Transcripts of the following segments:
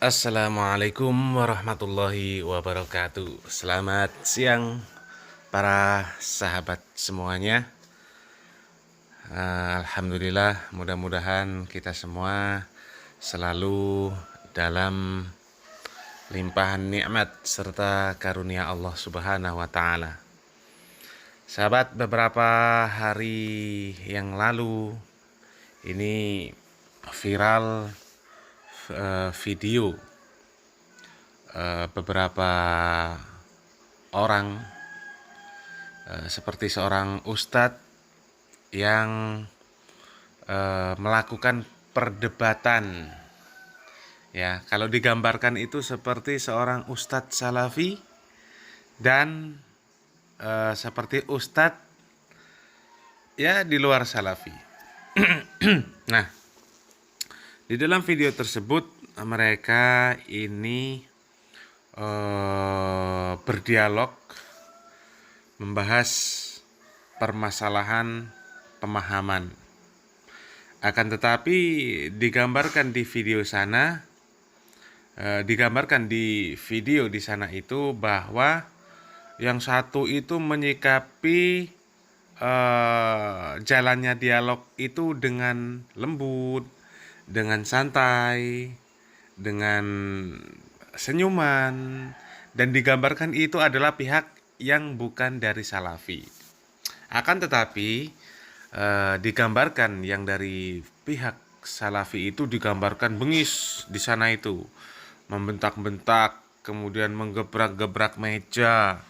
Assalamualaikum warahmatullahi wabarakatuh. Selamat siang para sahabat semuanya. Alhamdulillah, mudah-mudahan kita semua selalu dalam limpahan nikmat serta karunia Allah Subhanahu wa taala. Sahabat, beberapa hari yang lalu ini viral video beberapa orang seperti seorang ustadz yang melakukan perdebatan. Ya, kalau digambarkan itu seperti seorang ustadz salafi dan seperti ustadz ya di luar salafi. Nah, di dalam video tersebut mereka ini berdialog membahas permasalahan pemahaman. Akan tetapi digambarkan di video di sana itu bahwa yang satu itu menyikapi jalannya dialog itu dengan lembut, dengan santai, dengan senyuman, dan digambarkan itu adalah pihak yang bukan dari salafi. Akan tetapi digambarkan yang dari pihak salafi itu digambarkan bengis di sana itu, membentak-bentak, kemudian menggebrak-gebrak meja,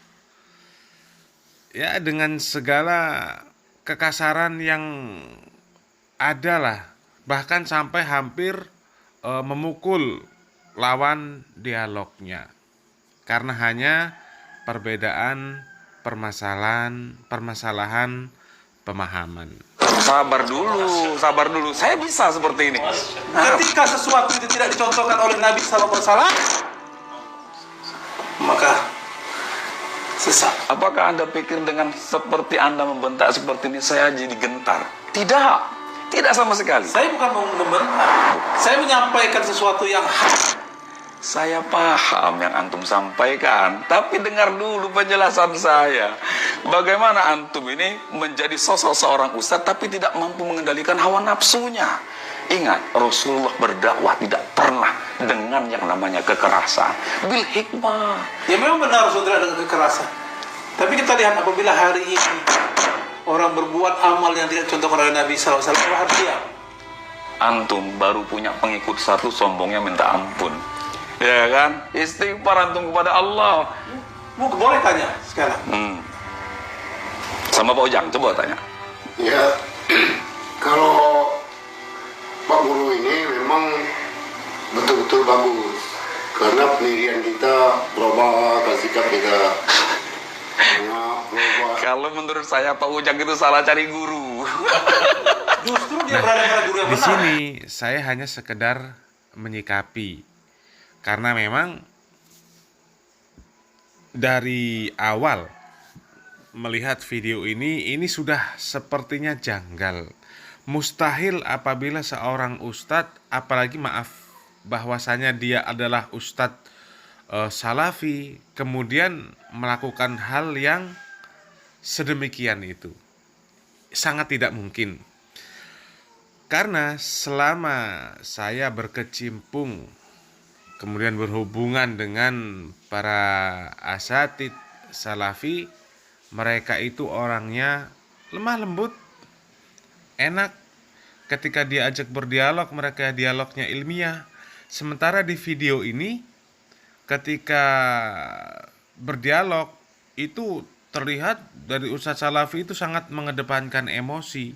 ya dengan segala kekasaran yang ada lah, bahkan sampai hampir memukul lawan dialognya karena hanya perbedaan permasalahan pemahaman. Sabar dulu. Saya bisa seperti ini. Ketika sesuatu itu tidak dicontohkan oleh Nabi SAW, maka sesat. Apakah Anda pikir dengan seperti Anda membentak seperti ini saya jadi gentar? Tidak sama sekali. Saya bukan mau membentak, saya menyampaikan sesuatu yang hak. Saya paham yang antum sampaikan, tapi dengar dulu penjelasan saya. Bagaimana antum ini menjadi sosok seorang ustadz tapi tidak mampu mengendalikan hawa nafsunya. Ingat, Rasulullah berdakwah tidak pernah dengan yang namanya kekerasan. Bil hikmah. Ya memang benar saudara dengan kekerasan. Tapi kita lihat apabila hari ini orang berbuat amal yang tidak contohkan oleh Nabi SAW, dia antum baru punya pengikut satu, sombongnya minta ampun. Ya kan? Istighfar antum kepada Allah. boleh tanya sekarang. Sama Pak Ujang, coba tanya. Ya, kalau Pak Guru ini memang betul-betul bagus karena pendirian kita berubah, sikap kita berubah. Kalau menurut saya Pak Ujang itu salah cari guru. Justru dia berada pada guru yang Di benar. sini saya hanya sekedar menyikapi, karena memang dari awal melihat video ini sudah sepertinya janggal. Mustahil apabila seorang ustadz, apalagi bahwasanya dia adalah ustadz salafi, kemudian melakukan hal yang sedemikian itu. Sangat tidak mungkin. Karena selama saya berkecimpung kemudian berhubungan dengan para asatidz salafi, mereka itu orangnya lemah lembut, enak. Ketika diajak berdialog, mereka dialognya ilmiah. Sementara di video ini, ketika berdialog itu terlihat dari ustadz salafi itu sangat mengedepankan emosi.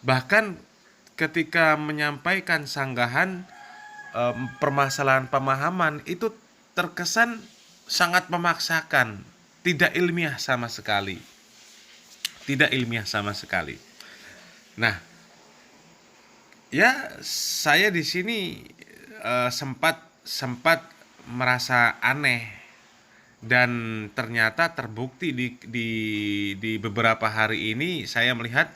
Bahkan ketika menyampaikan sanggahan permasalahan pemahaman itu terkesan sangat memaksakan, tidak ilmiah sama sekali. Nah, ya saya di sini sempat merasa aneh, dan ternyata terbukti di beberapa hari ini saya melihat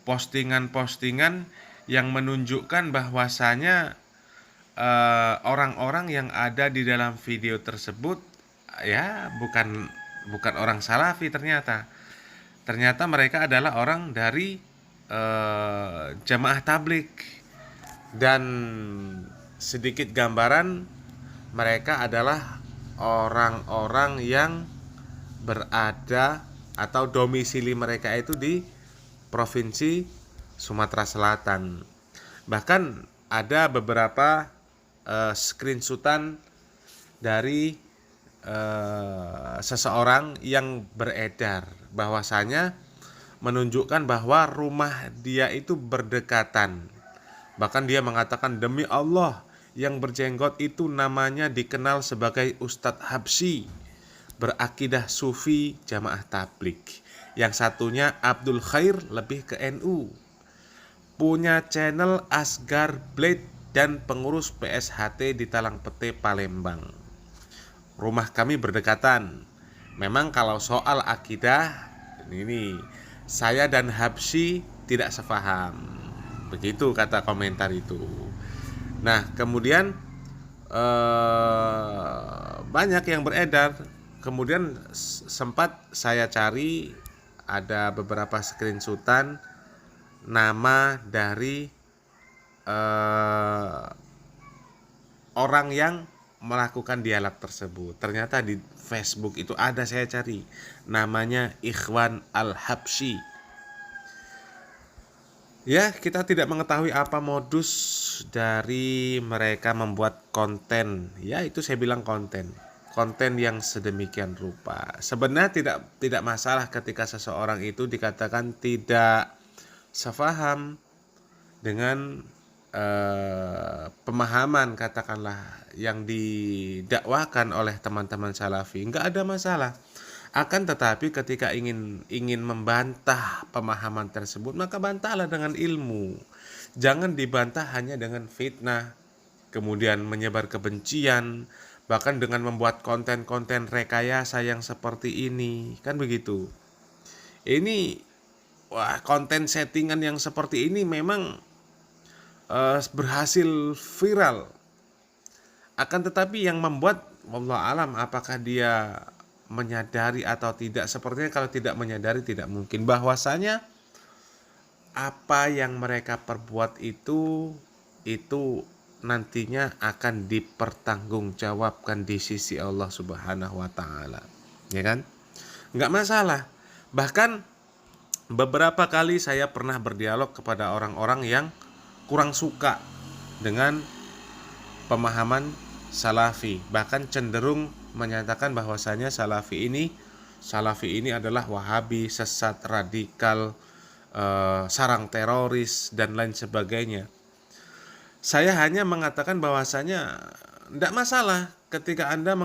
postingan-postingan yang menunjukkan bahwasanya orang-orang yang ada di dalam video tersebut ya bukan orang Salafi ternyata. Ternyata mereka adalah orang dari jamaah tabligh, dan sedikit gambaran, mereka adalah orang-orang yang berada atau domisili mereka itu di provinsi Sumatera Selatan. Bahkan ada beberapa screenshotan dari seseorang yang beredar bahwasanya menunjukkan bahwa rumah dia itu berdekatan. Bahkan dia mengatakan, demi Allah, yang berjenggot itu namanya dikenal sebagai Ustadz Habsyi, berakidah sufi jamaah tabligh. Yang satunya Abdul Khair, lebih ke NU, punya channel Asgar Blade dan pengurus PSHT di Talangpete, Palembang. Rumah kami berdekatan. Memang kalau soal akidah ini saya dan Habsyi tidak sepaham. Begitu kata komentar itu. Nah, kemudian banyak yang beredar. Kemudian sempat saya cari, ada beberapa screenshotan nama dari orang yang melakukan dialog tersebut. Ternyata di Facebook itu ada, saya cari, namanya Ikhwan Al-Habsyi. Ya, kita tidak mengetahui apa modus dari mereka membuat konten. Ya, itu saya bilang konten yang sedemikian rupa. Sebenarnya tidak masalah ketika seseorang itu dikatakan tidak sefaham dengan pemahaman katakanlah yang didakwakan oleh teman-teman Salafi. Enggak ada masalah. Akan tetapi ketika ingin membantah pemahaman tersebut, maka bantahlah dengan ilmu. Jangan dibantah hanya dengan fitnah, kemudian menyebar kebencian, bahkan dengan membuat konten-konten rekayasa yang seperti ini, kan begitu. Ini konten settingan yang seperti ini memang berhasil viral. Akan tetapi yang membuat, wallahu alam, apakah dia menyadari atau tidak. Sepertinya kalau tidak menyadari tidak mungkin bahwasanya apa yang mereka perbuat itu nantinya akan dipertanggungjawabkan di sisi Allah Subhanahu wa taala. Ya kan? Enggak masalah. Bahkan beberapa kali saya pernah berdialog kepada orang-orang yang kurang suka dengan pemahaman Salafi, bahkan cenderung menyatakan bahwasanya Salafi ini adalah Wahabi, sesat, radikal, sarang teroris dan lain sebagainya. Saya hanya mengatakan bahwasanya tidak masalah ketika Anda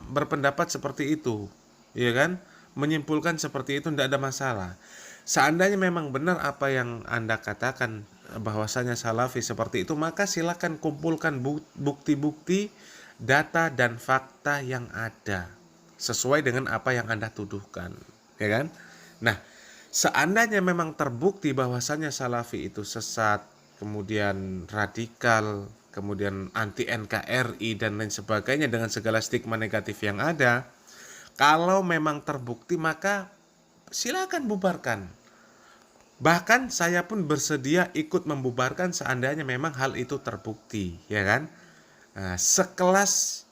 berpendapat seperti itu, ya kan? Menyimpulkan seperti itu tidak ada masalah. Seandainya memang benar apa yang Anda katakan bahwasanya Salafi seperti itu, maka silakan kumpulkan bukti-bukti, data dan fakta yang ada sesuai dengan apa yang Anda tuduhkan, ya kan? Nah, seandainya memang terbukti bahwasanya Salafi itu sesat, kemudian radikal, kemudian anti NKRI dan lain sebagainya dengan segala stigma negatif yang ada, kalau memang terbukti maka silakan bubarkan. Bahkan saya pun bersedia ikut membubarkan seandainya memang hal itu terbukti, ya kan? Nah, sekelas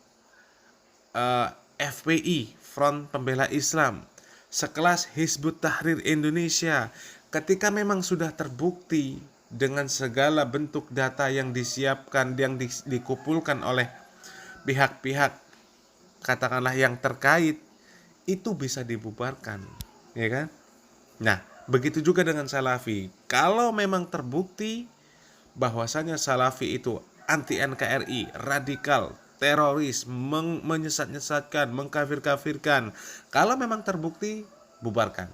FPI, Front Pembela Islam, sekelas Hizbut Tahrir Indonesia, ketika memang sudah terbukti dengan segala bentuk data yang disiapkan, yang dikumpulkan oleh pihak-pihak katakanlah yang terkait, itu bisa dibubarkan, ya kan? Nah, begitu juga dengan Salafi. Kalau memang terbukti bahwasanya Salafi itu anti NKRI, radikal, teroris, menyesat-nyesatkan, mengkafir-kafirkan, kalau memang terbukti, bubarkan,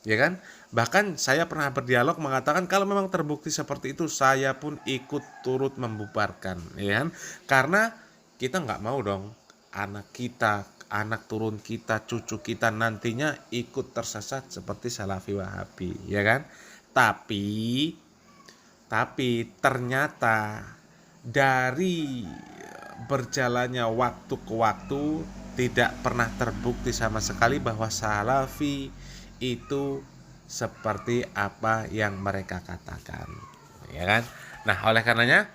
ya kan? Bahkan saya pernah berdialog mengatakan kalau memang terbukti seperti itu, saya pun ikut turut membubarkan, ya kan? Karena kita nggak mau dong anak kita, anak turun kita, cucu kita nantinya ikut tersesat seperti Salafi Wahabi, ya kan? Tapi ternyata dari berjalannya waktu ke waktu tidak pernah terbukti sama sekali bahwa salafi itu seperti apa yang mereka katakan, ya kan? Nah, oleh karenanya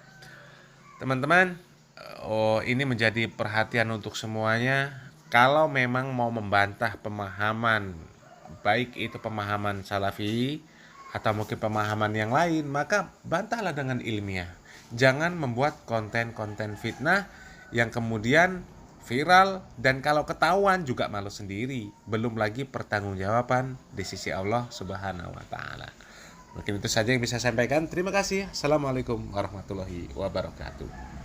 teman-teman, ini menjadi perhatian untuk semuanya. Kalau memang mau membantah pemahaman, baik itu pemahaman salafi atau mungkin pemahaman yang lain, maka bantahlah dengan ilmiah. Jangan membuat konten-konten fitnah yang kemudian viral dan kalau ketahuan juga malu sendiri. Belum lagi pertanggungjawaban di sisi Allah Subhanahu wa taala. Mungkin itu saja yang bisa saya sampaikan. Terima kasih. Assalamualaikum warahmatullahi wabarakatuh.